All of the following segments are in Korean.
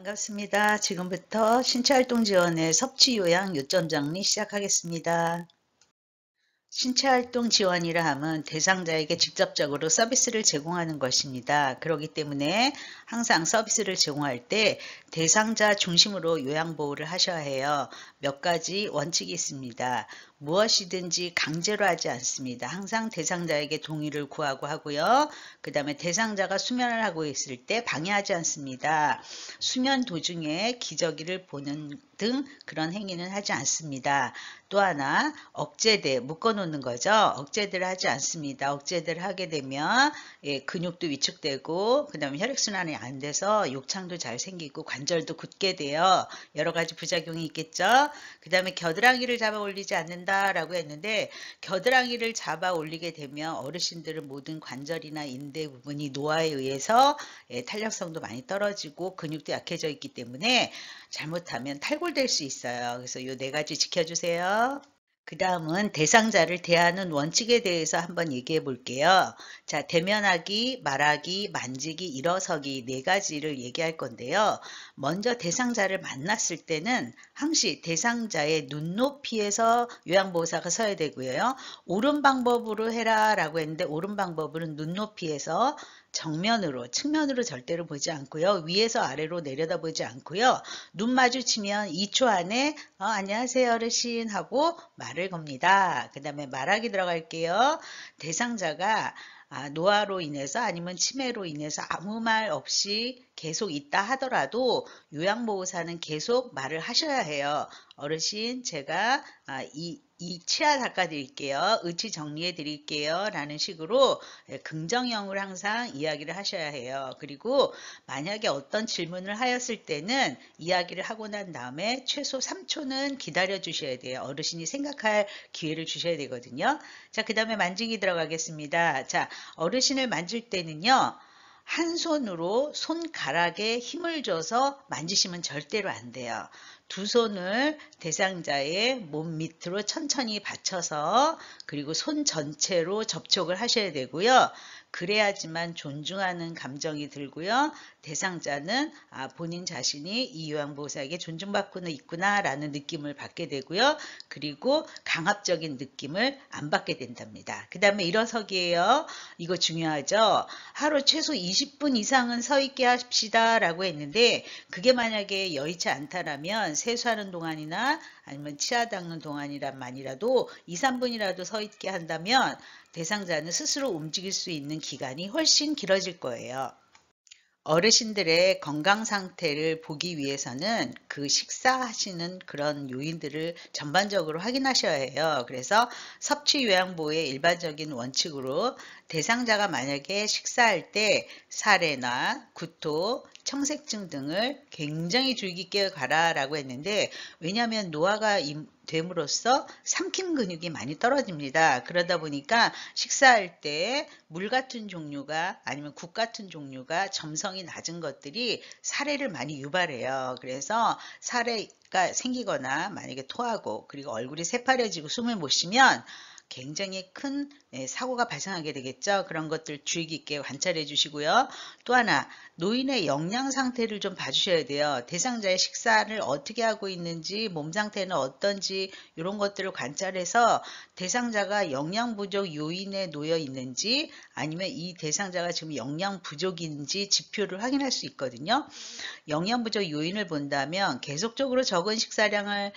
반갑습니다. 지금부터 신체활동 지원의 섭취 요양 요점 정리 시작하겠습니다. 신체활동 지원이라 함은 대상자에게 직접적으로 서비스를 제공하는 것입니다. 그렇기 때문에 항상 서비스를 제공할 때 대상자 중심으로 요양보호를 하셔야 해요. 몇 가지 원칙이 있습니다. 무엇이든지 강제로 하지 않습니다. 항상 대상자에게 동의를 구하고 하고요. 그 다음에 대상자가 수면을 하고 있을 때 방해하지 않습니다. 수면 도중에 기저귀를 보는 등 그런 행위는 하지 않습니다. 또 하나 억제대 묶어놓는 거죠. 억제대를 하지 않습니다. 억제대를 하게 되면 근육도 위축되고 그 다음에 혈액순환이 안 돼서 욕창도 잘 생기고 관절도 굳게 돼요. 여러 가지 부작용이 있겠죠. 그 다음에 겨드랑이를 잡아 올리지 않는다라고 했는데 겨드랑이를 잡아 올리게 되면 어르신들은 모든 관절이나 인대 부분이 노화에 의해서 탄력성도 많이 떨어지고 근육도 약해져 있기 때문에 잘못하면 탈골될 수 있어요. 그래서 요 네 가지 지켜주세요. 그 다음은 대상자를 대하는 원칙에 대해서 한번 얘기해 볼게요. 자, 대면하기, 말하기, 만지기, 일어서기 네 가지를 얘기할 건데요. 먼저 대상자를 만났을 때는 항시 대상자의 눈높이에서 요양보호사가 서야 되고요. 옳은 방법으로 해라 라고 했는데 옳은 방법은 눈높이에서 정면으로, 측면으로 절대로 보지 않고요. 위에서 아래로 내려다보지 않고요. 눈 마주치면 2초 안에 안녕하세요 어르신 하고 말을 겁니다. 그 다음에 말하기 들어갈게요. 대상자가 노화로 인해서 아니면 치매로 인해서 아무 말 없이 계속 있다 하더라도 요양보호사는 계속 말을 하셔야 해요. 어르신 제가 이 치아 닦아드릴게요. 의치 정리해드릴게요. 라는 식으로 긍정형으로 항상 이야기를 하셔야 해요. 그리고 만약에 어떤 질문을 하였을 때는 이야기를 하고 난 다음에 최소 3초는 기다려 주셔야 돼요. 어르신이 생각할 기회를 주셔야 되거든요. 자, 그 다음에 만지기 들어가겠습니다. 자, 어르신을 만질 때는요. 한 손으로 손가락에 힘을 줘서 만지시면 절대로 안 돼요. 두 손을 대상자의 몸 밑으로 천천히 받쳐서 그리고 손 전체로 접촉을 하셔야 되고요. 그래야지만 존중하는 감정이 들고요. 대상자는 본인 자신이 이 요양보호사에게 존중받고는 있구나라는 느낌을 받게 되고요. 그리고 강압적인 느낌을 안 받게 된답니다. 그 다음에 일어서기예요. 이거 중요하죠. 하루 최소 20분 이상은 서 있게 합시다 라고 했는데 그게 만약에 여의치 않다라면 세수하는 동안이나 아니면 치아 닦는 동안이란만이라도 2, 3분이라도 서 있게 한다면 대상자는 스스로 움직일 수 있는 기간이 훨씬 길어질 거예요. 어르신들의 건강 상태를 보기 위해서는 그 식사하시는 그런 요인들을 전반적으로 확인하셔야 해요. 그래서 섭취요양보호의 일반적인 원칙으로 대상자가 만약에 식사할 때 사례나 구토, 청색증 등을 굉장히 주의 깊게 가라라고 했는데 왜냐하면 노화가 됨으로써 삼킴 근육이 많이 떨어집니다. 그러다 보니까 식사할 때 물 같은 종류가 아니면 국 같은 종류가 점성이 낮은 것들이 사례를 많이 유발해요. 그래서 사례가 생기거나 만약에 토하고 그리고 얼굴이 새파래지고 숨을 못 쉬면 굉장히 큰 사고가 발생하게 되겠죠. 그런 것들 주의 깊게 관찰해 주시고요. 또 하나 노인의 영양 상태를 좀 봐주셔야 돼요. 대상자의 식사를 어떻게 하고 있는지 몸 상태는 어떤지 이런 것들을 관찰해서 대상자가 영양 부족 요인에 놓여 있는지 아니면 이 대상자가 지금 영양 부족인지 지표를 확인할 수 있거든요. 영양 부족 요인을 본다면 계속적으로 적은 식사량을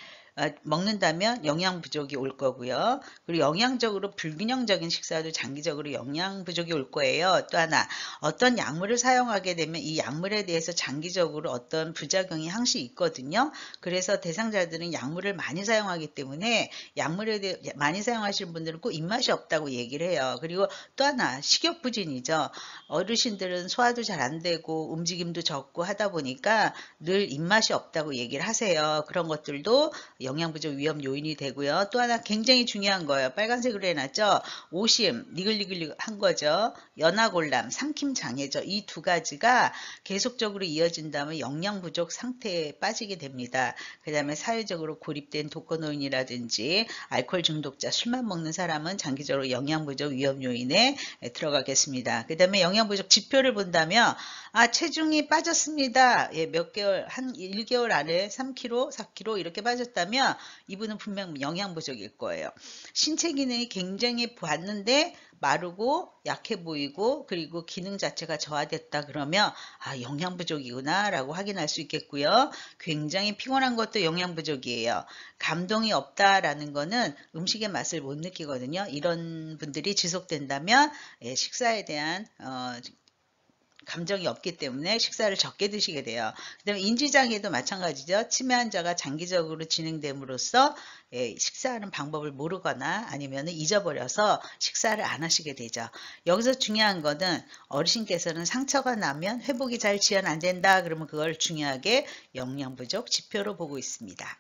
먹는다면 영양 부족이 올 거고요. 그리고 영양적으로 불균형적인 식사도 장기적으로 영양 부족이 올 거예요. 또 하나 어떤 약물을 사용하게 되면 이 약물에 대해서 장기적으로 어떤 부작용이 항시 있거든요. 그래서 대상자들은 약물을 많이 사용하기 때문에 약물에 대해 많이 사용하시는 분들은 꼭 입맛이 없다고 얘기를 해요. 그리고 또 하나 식욕부진이죠. 어르신들은 소화도 잘 안 되고 움직임도 적고 하다 보니까 늘 입맛이 없다고 얘기를 하세요. 그런 것들도 영양부족 위험 요인이 되고요. 또 하나 굉장히 중요한 거예요. 빨간색으로 해놨죠. 오심, 니글니글한 거죠. 연하골람, 삼킴장애죠. 이 두 가지가 계속적으로 이어진다면 영양부족 상태에 빠지게 됩니다. 그 다음에 사회적으로 고립된 독거노인이라든지 알코올 중독자, 술만 먹는 사람은 장기적으로 영양부족 위험 요인에 들어가겠습니다. 그 다음에 영양부족 지표를 본다면 아, 체중이 빠졌습니다. 예, 몇 개월, 한 1개월 안에 3kg, 4kg 이렇게 빠졌다면 이분은 분명 영양 부족일 거예요. 신체 기능이 굉장히 봤는데 마르고 약해 보이고 그리고 기능 자체가 저하됐다 그러면 아, 영양 부족이구나 라고 확인할 수 있겠고요. 굉장히 피곤한 것도 영양 부족이에요. 감동이 없다라는 거는 음식의 맛을 못 느끼거든요. 이런 분들이 지속된다면 예, 식사에 대한 감정이 없기 때문에 식사를 적게 드시게 돼요. 그다음에 인지장애도 마찬가지죠. 치매 환자가 장기적으로 진행됨으로써 예, 식사하는 방법을 모르거나 아니면 잊어버려서 식사를 안 하시게 되죠. 여기서 중요한 거는 어르신께서는 상처가 나면 회복이 잘 지연 안 된다. 그러면 그걸 중요하게 영양 부족 지표로 보고 있습니다.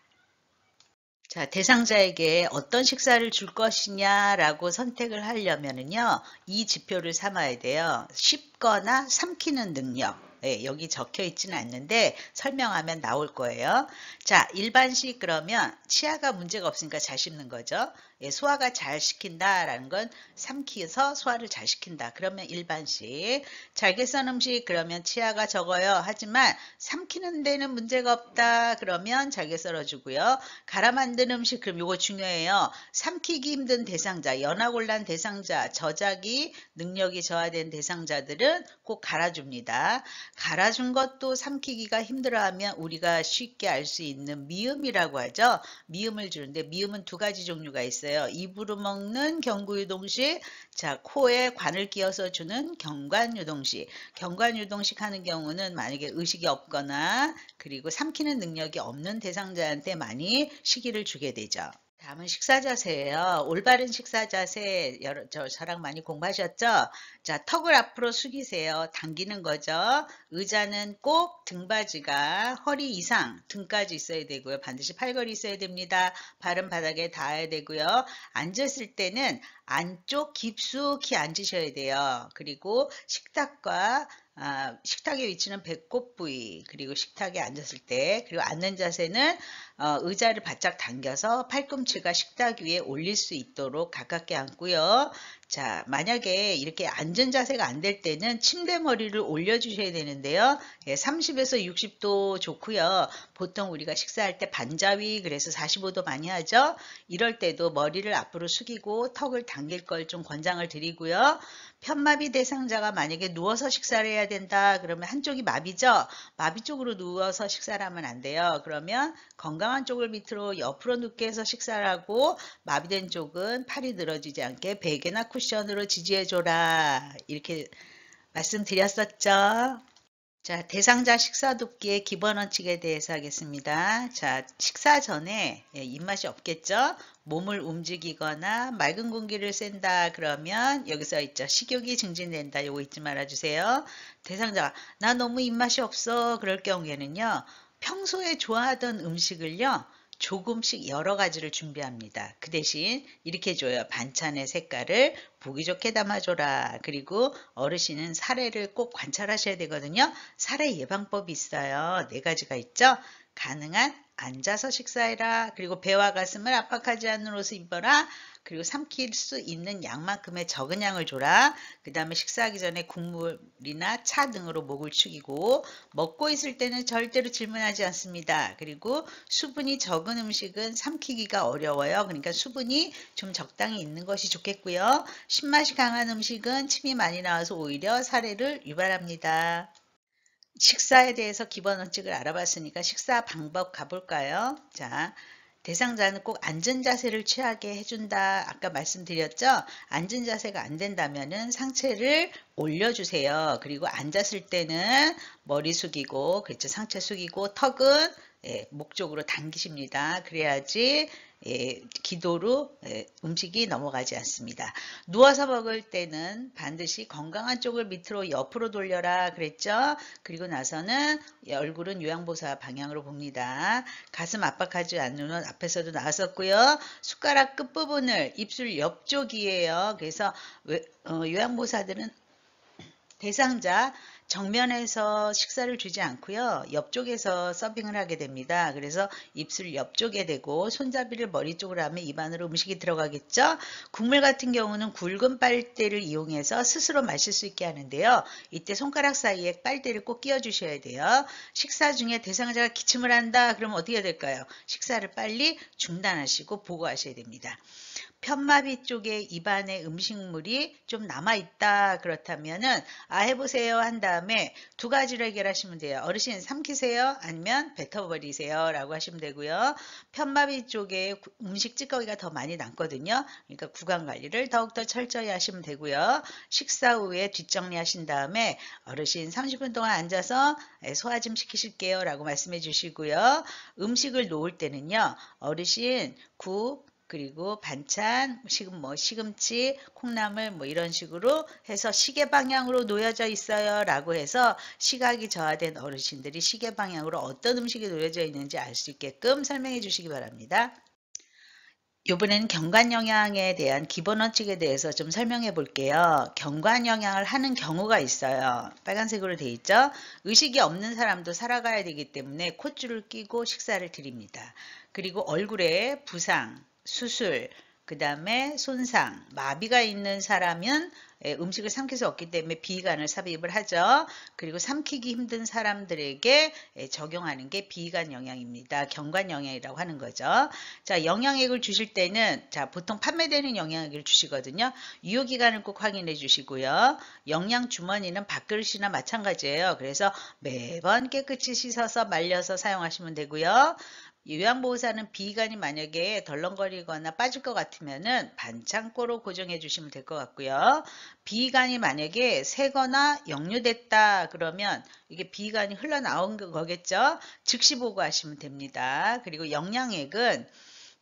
자, 대상자에게 어떤 식사를 줄 것이냐라고 선택을 하려면은요, 이 지표를 삼아야 돼요. 씹거나 삼키는 능력. 네, 여기 적혀 있지는 않는데 설명하면 나올 거예요. 자, 일반식 그러면 치아가 문제가 없으니까 잘 씹는 거죠. 예, 소화가 잘 시킨다라는 건 삼키서 소화를 잘 시킨다. 그러면 일반식. 잘게 썬 음식 그러면 치아가 적어요. 하지만 삼키는 데는 문제가 없다. 그러면 잘게 썰어주고요. 갈아 만든 음식 그럼 이거 중요해요. 삼키기 힘든 대상자, 연화곤란 대상자, 저작이 능력이 저하된 대상자들은 꼭 갈아줍니다. 갈아준 것도 삼키기가 힘들어하면 우리가 쉽게 알 수 있는 미음이라고 하죠. 미음을 주는데 미음은 두 가지 종류가 있어요. 입으로 먹는 경구유동식, 자 코에 관을 끼워서 주는 경관유동식. 경관유동식 하는 경우는 만약에 의식이 없거나 그리고 삼키는 능력이 없는 대상자한테 많이 시기를 주게 되죠. 다음은 식사 자세예요. 올바른 식사 자세, 저랑 많이 공부하셨죠? 자, 턱을 앞으로 숙이세요. 당기는 거죠. 의자는 꼭 등받이가 허리 이상, 등까지 있어야 되고요. 반드시 팔걸이 있어야 됩니다. 발은 바닥에 닿아야 되고요. 앉았을 때는 안쪽 깊숙이 앉으셔야 돼요. 그리고 식탁의 위치는 배꼽 부위, 그리고 식탁에 앉았을 때, 그리고 앉는 자세는 의자를 바짝 당겨서 팔꿈치가 식탁 위에 올릴 수 있도록 가깝게 앉고요. 자, 만약에 이렇게 앉은 자세가 안 될 때는 침대 머리를 올려주셔야 되는데요. 예, 30에서 60도 좋고요. 보통 우리가 식사할 때 반자위, 그래서 45도 많이 하죠. 이럴 때도 머리를 앞으로 숙이고 턱을 당길 걸 좀 권장을 드리고요. 편마비 대상자가 만약에 누워서 식사를 해야 된다 그러면 한쪽이 마비죠. 마비 쪽으로 누워서 식사를 하면 안 돼요. 그러면 건강한 쪽을 밑으로 옆으로 눕게 해서 식사를 하고 마비된 쪽은 팔이 늘어지지 않게 베개나 쿠션으로 지지해줘라. 이렇게 말씀드렸었죠. 자, 대상자 식사 돕기의 기본 원칙에 대해서 하겠습니다. 자, 식사 전에 입맛이 없겠죠? 몸을 움직이거나 맑은 공기를 쐰다 그러면 여기서 있죠. 식욕이 증진된다. 요거 잊지 말아주세요. 대상자가 나 너무 입맛이 없어. 그럴 경우에는요. 평소에 좋아하던 음식을요. 조금씩 여러 가지를 준비합니다. 그 대신 이렇게 줘요. 반찬의 색깔을 보기 좋게 담아줘라. 그리고 어르신은 사례를 꼭 관찰하셔야 되거든요. 사례 예방법이 있어요. 4가지가 있죠. 가능한 앉아서 식사해라. 그리고 배와 가슴을 압박하지 않는 옷을 입어라. 그리고 삼킬 수 있는 양만큼의 적은 양을 줘라. 그 다음에 식사하기 전에 국물이나 차 등으로 목을 축이고 먹고 있을 때는 절대로 질문하지 않습니다. 그리고 수분이 적은 음식은 삼키기가 어려워요. 그러니까 수분이 좀 적당히 있는 것이 좋겠고요. 신맛이 강한 음식은 침이 많이 나와서 오히려 사례를 유발합니다. 식사에 대해서 기본 원칙을 알아봤으니까 식사 방법 가볼까요? 자, 대상자는 꼭 앉은 자세를 취하게 해준다. 아까 말씀드렸죠? 앉은 자세가 안 된다면은 상체를 올려주세요. 그리고 앉았을 때는 머리 숙이고, 그렇죠? 상체 숙이고, 턱은 목 쪽으로 당기십니다. 그래야지 기도로 음식이 넘어가지 않습니다. 누워서 먹을 때는 반드시 건강한 쪽을 밑으로 옆으로 돌려라 그랬죠. 그리고 나서는 얼굴은 요양보사 방향으로 봅니다. 가슴 압박하지 않는 건 앞에서도 나왔었고요. 숟가락 끝부분을 입술 옆쪽이에요. 그래서 요양보사들은 대상자 정면에서 식사를 주지 않고요. 옆쪽에서 서빙을 하게 됩니다. 그래서 입술 옆쪽에 대고 손잡이를 머리 쪽으로 하면 입 안으로 음식이 들어가겠죠. 국물 같은 경우는 굵은 빨대를 이용해서 스스로 마실 수 있게 하는데요. 이때 손가락 사이에 빨대를 꼭 끼워 주셔야 돼요. 식사 중에 대상자가 기침을 한다 그러면 어떻게 해야 될까요? 식사를 빨리 중단하시고 보고하셔야 됩니다. 편마비 쪽에 입안에 음식물이 좀 남아있다 그렇다면은 해보세요 한 다음에 두 가지로 해결하시면 돼요. 어르신 삼키세요 아니면 뱉어버리세요 라고 하시면 되고요. 편마비 쪽에 음식 찌꺼기가 더 많이 남거든요. 그러니까 구강 관리를 더욱더 철저히 하시면 되고요. 식사 후에 뒷정리 하신 다음에 어르신 30분 동안 앉아서 소화 좀 시키실게요 라고 말씀해 주시고요. 음식을 놓을 때는요. 어르신 국 그리고 반찬, 시금치, 콩나물 이런 식으로 해서 시계 방향으로 놓여져 있어요 라고 해서 시각이 저하된 어르신들이 시계 방향으로 어떤 음식이 놓여져 있는지 알 수 있게끔 설명해 주시기 바랍니다. 이번에는 경관영양에 대한 기본 원칙에 대해서 좀 설명해 볼게요. 경관영양을 하는 경우가 있어요. 빨간색으로 되어 있죠. 의식이 없는 사람도 살아가야 되기 때문에 콧줄을 끼고 식사를 드립니다. 그리고 얼굴에 부상, 수술, 그 다음에 손상, 마비가 있는 사람은 음식을 삼킬 수 없기 때문에 비관을 삽입을 하죠. 그리고 삼키기 힘든 사람들에게 적용하는 게 비관 영양입니다. 경관 영양이라고 하는 거죠. 자, 영양액을 주실 때는 보통 판매되는 영양액을 주시거든요. 유효기간을 꼭 확인해 주시고요. 영양 주머니는 밥그릇이나 마찬가지예요. 그래서 매번 깨끗이 씻어서 말려서 사용하시면 되고요. 요양보호사는 비관이 만약에 덜렁거리거나 빠질 것 같으면은 반창고로 고정해 주시면 될 것 같고요. 비관이 만약에 새거나 역류됐다 그러면 이게 비관이 흘러나온 거겠죠. 즉시 보고하시면 됩니다. 그리고 영양액은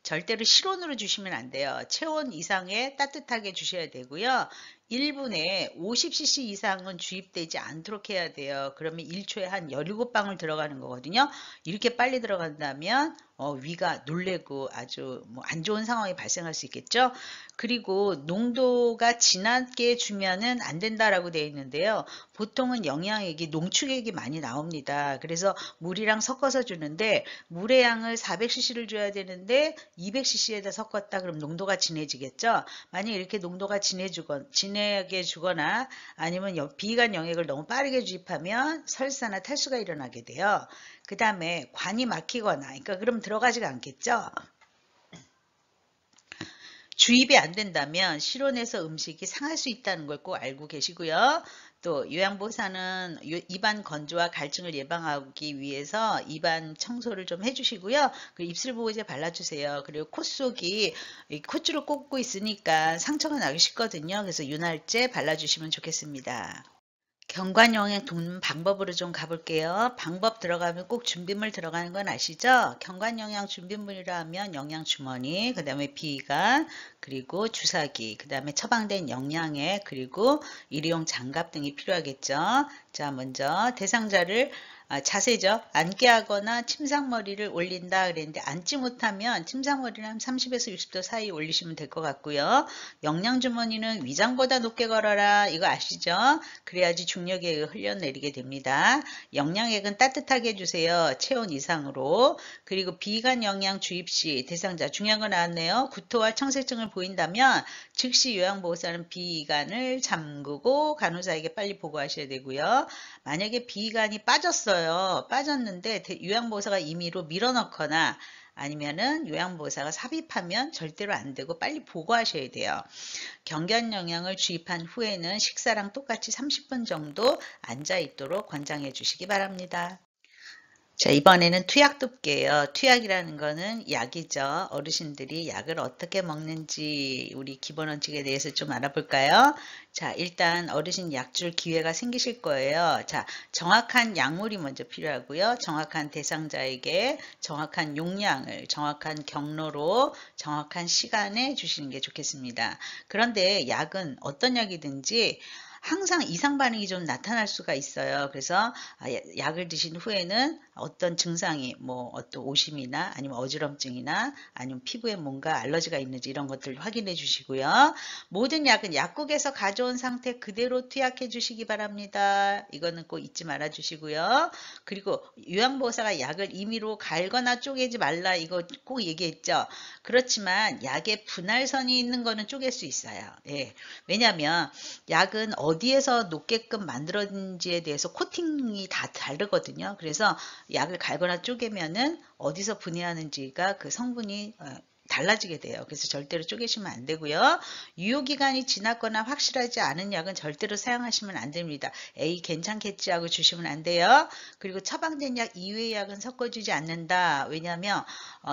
절대로 실온으로 주시면 안 돼요. 체온 이상에 따뜻하게 주셔야 되고요. 1분에 50cc 이상은 주입되지 않도록 해야 돼요. 그러면 1초에 한 17방울 들어가는 거거든요. 이렇게 빨리 들어간다면 위가 놀래고 아주 안 좋은 상황이 발생할 수 있겠죠. 그리고 농도가 진하게 주면은 안 된다라고 되어 있는데요. 보통은 영양액이 농축액이 많이 나옵니다. 그래서 물이랑 섞어서 주는데 물의 양을 400cc를 줘야 되는데 200cc에다 섞었다 그럼 농도가 진해지겠죠. 만약 이렇게 농도가 진하게 주거나 아니면 비관 영액을 너무 빠르게 주입하면 설사나 탈수가 일어나게 돼요. 그 다음에 관이 막히거나 그러니까 그럼 들어가지가 않겠죠. 주입이 안 된다면 실온에서 음식이 상할 수 있다는 걸 꼭 알고 계시고요. 또 요양보호사는 입안 건조와 갈증을 예방하기 위해서 입안 청소를 좀 해주시고요. 그리고 입술 보호제 발라주세요. 그리고 콧속이 콧줄을 꽂고 있으니까 상처가 나기 쉽거든요. 그래서 윤활제 발라주시면 좋겠습니다. 경관영양 돕는 방법으로 좀 가볼게요. 방법 들어가면 꼭 준비물 들어가는 건 아시죠? 경관영양 준비물이라 하면 영양주머니, 그 다음에 비관, 그리고 주사기, 그 다음에 처방된 영양액, 그리고 일회용 장갑 등이 필요하겠죠. 자, 먼저 대상자를 자세죠. 앉게 하거나 침상머리를 올린다 그랬는데 앉지 못하면 침상머리를 한 30에서 60도 사이 올리시면 될 것 같고요. 영양주머니는 위장보다 높게 걸어라 이거 아시죠? 그래야지 중력에 흘려내리게 됩니다. 영양액은 따뜻하게 해주세요. 체온 이상으로. 그리고 비관 영양 주입 시 대상자 중요한 거 나왔네요. 구토와 청색증을 보인다면 즉시 요양보호사는 비관을 잠그고 간호사에게 빨리 보고하셔야 되고요. 만약에 비관이 빠졌는데 요양보호사가 임의로 밀어넣거나 아니면은 요양보호사가 삽입하면 절대로 안 되고 빨리 보고하셔야 돼요. 경관 영양을 주입한 후에는 식사랑 똑같이 30분 정도 앉아 있도록 권장해 주시기 바랍니다. 자, 이번에는 투약도 볼게요. 투약이라는 거는 약이죠. 어르신들이 약을 어떻게 먹는지 우리 기본 원칙에 대해서 좀 알아볼까요? 자, 일단 어르신 약 줄 기회가 생기실 거예요. 자, 정확한 약물이 먼저 필요하고요. 정확한 대상자에게 정확한 용량을 정확한 경로로 정확한 시간에 주시는 게 좋겠습니다. 그런데 약은 어떤 약이든지 항상 이상 반응이 좀 나타날 수가 있어요. 그래서 약을 드신 후에는 어떤 증상이 뭐 어떤 오심이나 아니면 어지럼증이나 아니면 피부에 뭔가 알러지가 있는지 이런 것들 확인해 주시고요. 모든 약은 약국에서 가져온 상태 그대로 투약해 주시기 바랍니다. 이거는 꼭 잊지 말아 주시고요. 그리고 요양보호사가 약을 임의로 갈거나 쪼개지 말라 이거 꼭 얘기했죠. 그렇지만 약에 분할선이 있는 거는 쪼갤 수 있어요. 예. 왜냐하면 약은 어디에서 녹게끔 만들어진지에 대해서 코팅이 다 다르거든요. 그래서 약을 갈거나 쪼개면은 어디서 분해하는지가 그 성분이 달라지게 돼요. 그래서 절대로 쪼개시면 안 되고요. 유효기간이 지났거나 확실하지 않은 약은 절대로 사용하시면 안 됩니다. 에이 괜찮겠지 하고 주시면 안 돼요. 그리고 처방된 약 이외의 약은 섞어주지 않는다. 왜냐하면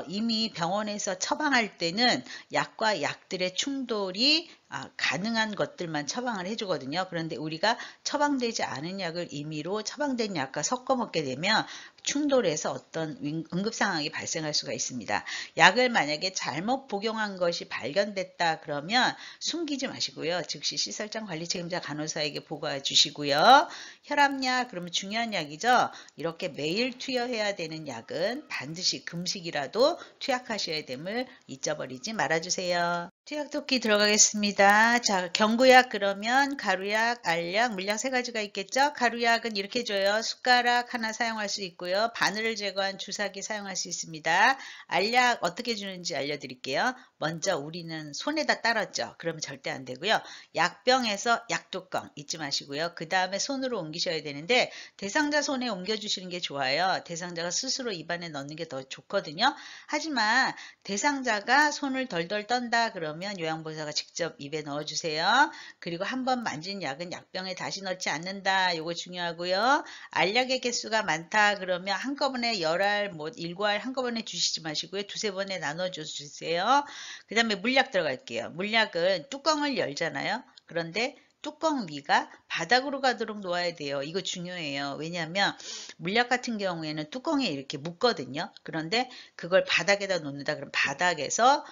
이미 병원에서 처방할 때는 약과 약들의 충돌이 가능한 것들만 처방을 해주거든요. 그런데 우리가 처방되지 않은 약을 임의로 처방된 약과 섞어 먹게 되면 충돌해서 어떤 응급 상황이 발생할 수가 있습니다. 약을 만약에 잘못 복용한 것이 발견됐다 그러면 숨기지 마시고요. 즉시 시설장 관리 책임자 간호사에게 보고해 주시고요. 혈압약 그러면 중요한 약이죠. 이렇게 매일 투여해야 되는 약은 반드시 금식이라도 투약하셔야 됨을 잊어버리지 말아주세요. 투약 도끼 들어가겠습니다. 자, 경구약 그러면 가루약, 알약, 물약 세 가지가 있겠죠? 가루약은 이렇게 줘요. 숟가락 하나 사용할 수 있고요. 바늘을 제거한 주사기 사용할 수 있습니다. 알약 어떻게 주는지 알려드릴게요. 먼저 우리는 손에다 따랐죠. 그러면 절대 안 되고요. 약병에서 약뚜껑 잊지 마시고요. 그 다음에 손으로 옮기셔야 되는데 대상자 손에 옮겨주시는 게 좋아요. 대상자가 스스로 입안에 넣는 게 더 좋거든요. 하지만 대상자가 손을 덜덜 떤다 그러면 요양보호사가 직접 입에 넣어주세요. 그리고 한번 만진 약은 약병에 다시 넣지 않는다. 이거 중요하고요. 알약의 개수가 많다 그러면 한꺼번에 열알, 뭐 일과알 한꺼번에 주시지 마시고요. 두세 번에 나눠줘 주세요. 그 다음에 물약 들어갈게요. 물약은 뚜껑을 열잖아요. 그런데 뚜껑 위가 바닥으로 가도록 놓아야 돼요. 이거 중요해요. 왜냐하면 물약 같은 경우에는 뚜껑에 이렇게 묻거든요. 그런데 그걸 바닥에다 놓는다 그러면 바닥에서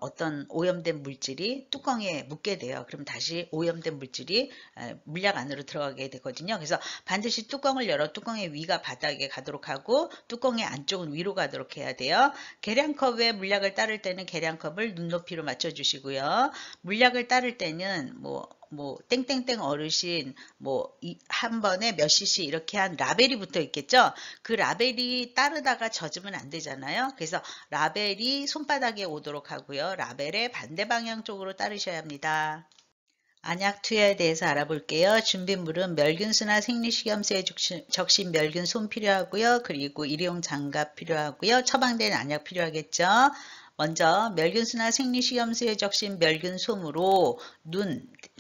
어떤 오염된 물질이 뚜껑에 묻게 돼요. 그럼 다시 오염된 물질이 물약 안으로 들어가게 되거든요. 그래서 반드시 뚜껑을 열어 뚜껑의 위가 바닥에 가도록 하고 뚜껑의 안쪽은 위로 가도록 해야 돼요. 계량컵에 물약을 따를 때는 계량컵을 눈높이로 맞춰주시고요. 물약을 따를 때는 뭐 땡땡땡 어르신 한 번에 몇 cc 이렇게 한 라벨이 붙어 있겠죠. 그 라벨이 따르다가 젖으면 안 되잖아요. 그래서 라벨이 손바닥에 오도록 하고요. 라벨의 반대 방향 쪽으로 따르셔야 합니다. 안약 투여에 대해서 알아볼게요. 준비물은 멸균수나 생리식염수에 적신 멸균솜 필요하고요. 그리고 일회용 장갑 필요하고요. 처방된 안약 필요하겠죠. 먼저 멸균수나 생리식염수에 적신 멸균솜으로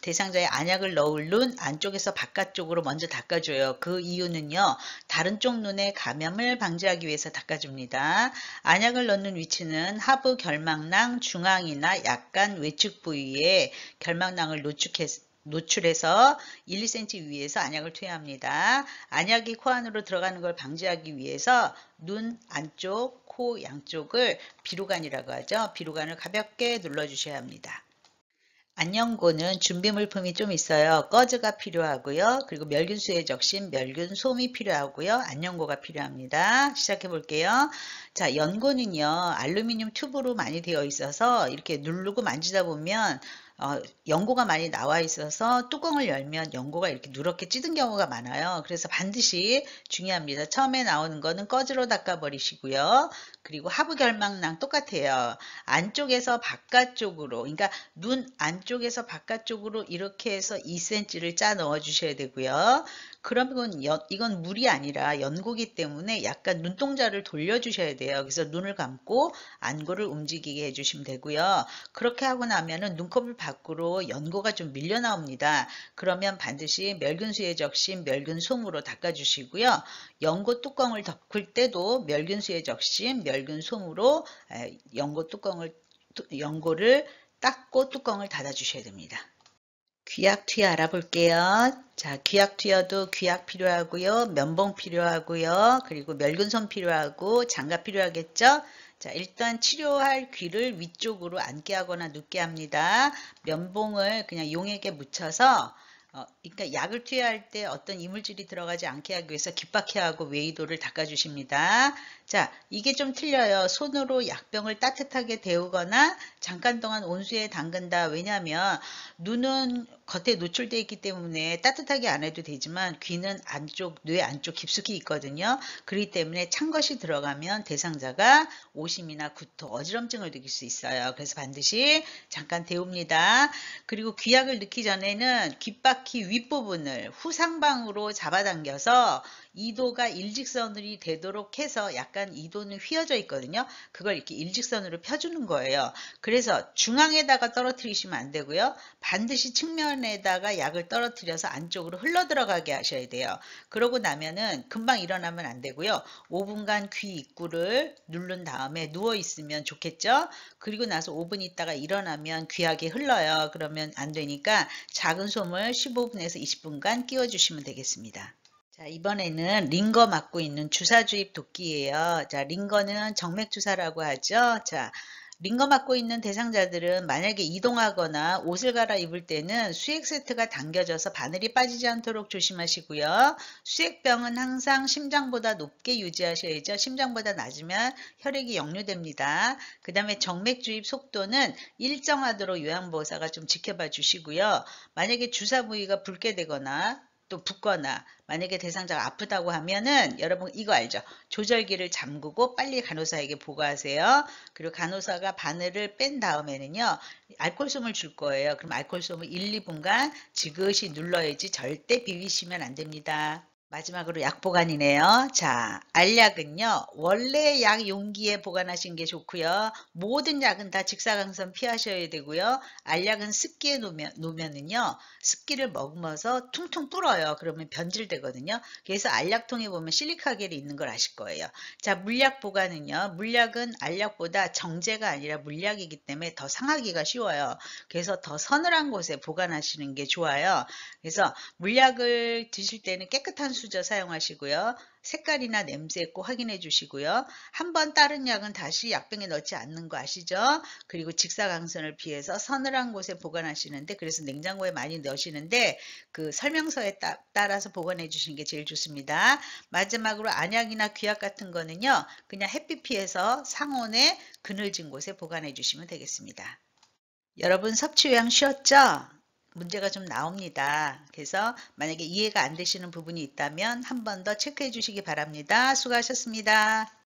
대상자의 안약을 넣을 눈 안쪽에서 바깥쪽으로 먼저 닦아줘요. 그 이유는요. 다른 쪽 눈의 감염을 방지하기 위해서 닦아줍니다. 안약을 넣는 위치는 하부 결막낭 중앙이나 약간 외측 부위에 결막낭을 노출해서 1, 2cm 위에서 안약을 투여합니다. 안약이 코 안으로 들어가는 걸 방지하기 위해서 눈 안쪽, 코 양쪽을 비루간이라고 하죠. 비루간을 가볍게 눌러주셔야 합니다. 안연고는 준비 물품이 좀 있어요. 꺼즈가 필요하고요. 그리고 멸균수에 적신 멸균솜이 필요하고요. 안연고가 필요합니다. 시작해 볼게요. 자, 연고는요. 알루미늄 튜브로 많이 되어 있어서 이렇게 누르고 만지다 보면 연고가 많이 나와 있어서 뚜껑을 열면 연고가 이렇게 누렇게 찌든 경우가 많아요. 그래서 반드시 중요합니다. 처음에 나오는 거는 꺼즈로 닦아 버리시고요. 그리고 하부 결막낭 똑같아요. 안쪽에서 바깥쪽으로, 그러니까 눈 안쪽에서 바깥쪽으로 이렇게 해서 2cm를 짜 넣어 주셔야 되고요. 그러면 이건 물이 아니라 연고기 때문에 약간 눈동자를 돌려주셔야 돼요. 그래서 눈을 감고 안고를 움직이게 해주시면 되고요. 그렇게 하고 나면은 눈꺼풀 밖으로 연고가 좀 밀려 나옵니다. 그러면 반드시 멸균수에 적신 멸균솜으로 닦아주시고요. 연고 뚜껑을 덮을 때도 멸균수에 적신 멸균솜으로 연고를 닦고 뚜껑을 닫아주셔야 됩니다. 귀약 투여 알아볼게요. 자, 귀약 투여도 귀약 필요하고요. 면봉 필요하고요. 그리고 멸균솜 필요하고 장갑 필요하겠죠? 자, 일단 치료할 귀를 위쪽으로 앉게 하거나 눕게 합니다. 면봉을 그냥 용액에 묻혀서 그러니까 약을 투여할 때 어떤 이물질이 들어가지 않게 하기 위해서 귓박혀하고 웨이도를 닦아주십니다. 자, 이게 좀 틀려요. 손으로 약병을 따뜻하게 데우거나 잠깐 동안 온수에 담근다. 왜냐하면 눈은 겉에 노출되어 있기 때문에 따뜻하게 안 해도 되지만 귀는 안쪽, 뇌 안쪽 깊숙이 있거든요. 그렇기 때문에 찬 것이 들어가면 대상자가 오심이나 구토, 어지럼증을 느낄 수 있어요. 그래서 반드시 잠깐 데웁니다. 그리고 귀약을 넣기 전에는 귓바퀴 윗부분을 후상방으로 잡아당겨서 2도가 일직선이 되도록 해서 약간 2도는 휘어져 있거든요. 그걸 이렇게 일직선으로 펴주는 거예요. 그래서 중앙에다가 떨어뜨리시면 안 되고요. 반드시 측면에다가 약을 떨어뜨려서 안쪽으로 흘러 들어가게 하셔야 돼요. 그러고 나면은 금방 일어나면 안 되고요. 5분간 귀 입구를 누른 다음에 누워 있으면 좋겠죠. 그리고 나서 5분 있다가 일어나면 귀하게 흘러요. 그러면 안 되니까 작은 솜을 15분에서 20분간 끼워주시면 되겠습니다. 자, 이번에는 링거 맞고 있는 주사 주입 도끼예요. 자, 링거는 정맥 주사라고 하죠. 자, 링거 맞고 있는 대상자들은 만약에 이동하거나 옷을 갈아입을 때는 수액 세트가 당겨져서 바늘이 빠지지 않도록 조심하시고요. 수액병은 항상 심장보다 높게 유지하셔야죠. 심장보다 낮으면 혈액이 역류됩니다. 그 다음에 정맥 주입 속도는 일정하도록 요양보호사가 좀 지켜봐 주시고요. 만약에 주사 부위가 붉게 되거나 또 붓거나 만약에 대상자가 아프다고 하면은 여러분 이거 알죠? 조절기를 잠그고 빨리 간호사에게 보고하세요. 그리고 간호사가 바늘을 뺀 다음에는요. 알코올솜을 줄 거예요. 그럼 알코올솜을 1, 2분간 지그시 눌러야지 절대 비비시면 안 됩니다. 마지막으로 약 보관이네요. 자, 알약은요. 원래 약 용기에 보관하시는 게 좋고요. 모든 약은 다 직사광선 피하셔야 되고요. 알약은 습기에 놓으면은요. 습기를 머금어서 퉁퉁 불어요. 그러면 변질되거든요. 그래서 알약통에 보면 실리카겔이 있는 걸 아실 거예요. 자, 물약 보관은요. 물약은 알약보다 정제가 아니라 물약이기 때문에 더 상하기가 쉬워요. 그래서 더 서늘한 곳에 보관하시는 게 좋아요. 그래서 물약을 드실 때는 깨끗한 수저 사용하시고요. 색깔이나 냄새 꼭 확인해 주시고요. 한번 따른 약은 다시 약병에 넣지 않는 거 아시죠? 그리고 직사광선을 피해서 서늘한 곳에 보관하시는데 그래서 냉장고에 많이 넣으시는데 그 설명서에 따라서 보관해 주시는 게 제일 좋습니다. 마지막으로 안약이나 귀약 같은 거는요. 그냥 햇빛 피해서 상온에 그늘진 곳에 보관해 주시면 되겠습니다. 여러분 섭취 요양 쉬웠죠? 문제가 좀 나옵니다. 그래서 만약에 이해가 안 되시는 부분이 있다면 한 번 더 체크해 주시기 바랍니다. 수고하셨습니다.